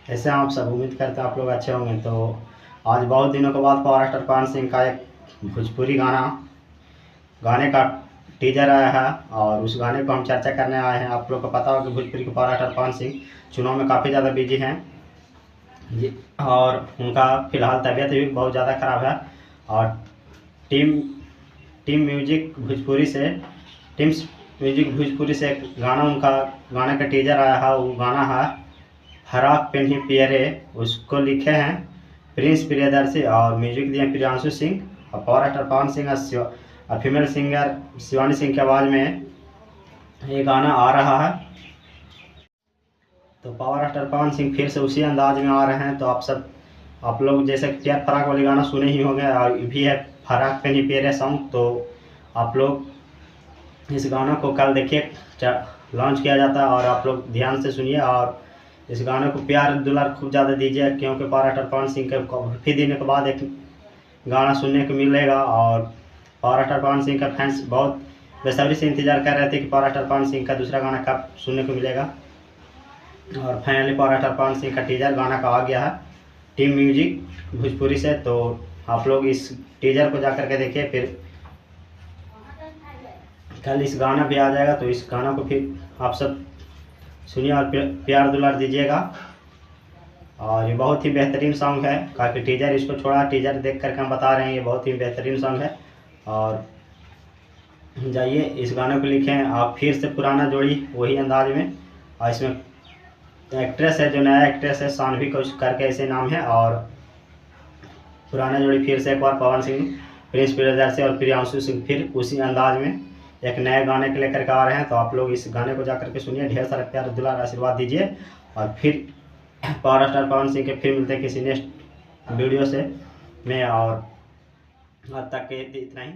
ऐसे आप सब उम्मीद करते हैं आप लोग अच्छे होंगे। तो आज बहुत दिनों के बाद पावर स्टार पवन सिंह का एक भोजपुरी गाने का टीजर आया है और उस गाने को हम चर्चा करने आए हैं। आप लोग को पता होगा कि भोजपुरी के पावर स्टार पवन सिंह चुनाव में काफ़ी ज़्यादा बिजी हैं और उनका फिलहाल तबीयत भी बहुत ज़्यादा ख़राब है। और टीम टीम म्यूजिक भोजपुरी से टीम्स म्यूजिक भोजपुरी से एक गाने का टीजर आया है। वो गाना है फराक पेन्ही पियरे। उसको लिखे हैं प्रिंस प्रियदर्शी और म्यूजिक दिए प्रियांशु सिंह और पावर स्टार पवन सिंह और फीमेल सिंगर शिवानी सिंह की आवाज़ में ये गाना आ रहा है। तो पावर स्टार पवन सिंह फिर से उसी अंदाज में आ रहे हैं। तो आप लोग जैसे प्यार फराक वाली गाना सुने ही होंगे और ये भी है फराक पेन्ही पियरे सॉन्ग। तो आप लोग इस गाना को कल देखिए लॉन्च किया जाता है और आप लोग ध्यान से सुनिए और इस गाने को प्यार दुलार खूब ज़्यादा दीजिए, क्योंकि पावर स्टार पवन सिंह के काफ़ी दिनों के बाद एक गाना सुनने को मिल रहेगा। और पावर स्टार पवन सिंह का फैंस बहुत बेसब्री से इंतजार कर रहे थे कि पावर स्टार पवन सिंह का दूसरा गाना कब सुनने को मिलेगा। और finally power star Pawan Singh का टीजर गाना का आ गया है टीम म्यूजिक भोजपुरी से। तो आप लोग इस टीजर को जा कर के देखिए, फिर कल इस गाना भी आ जाएगा। तो इस गाना को फिर आप सब सुनिए और प्यार दुलार दीजिएगा। और ये बहुत ही बेहतरीन सॉन्ग है, काफ़ी टीजर इसको छोड़ा, टीजर देख कर हम बता रहे हैं ये बहुत ही बेहतरीन सॉन्ग है। और जाइए इस गाने को लिखें आप फिर से पुराना जोड़ी वही अंदाज में। और इसमें एक्ट्रेस है जो नया एक्ट्रेस है सानवी कुछ करके ऐसे नाम है। और पुराना जोड़ी फिर से एक बार पवन सिंह प्रिंस प्रियदर्शी और प्रियांशु सिंह फिर उसी अंदाज में एक नए गाने के लेकर के आ रहे हैं। तो आप लोग इस गाने को जाकर के सुनिए, ढेर सारा प्यार दुलार आशीर्वाद दीजिए और फिर पावर स्टार पवन सिंह के फिर मिलते हैं किसी नेक्स्ट वीडियो से में। और आज तक के इतना ही।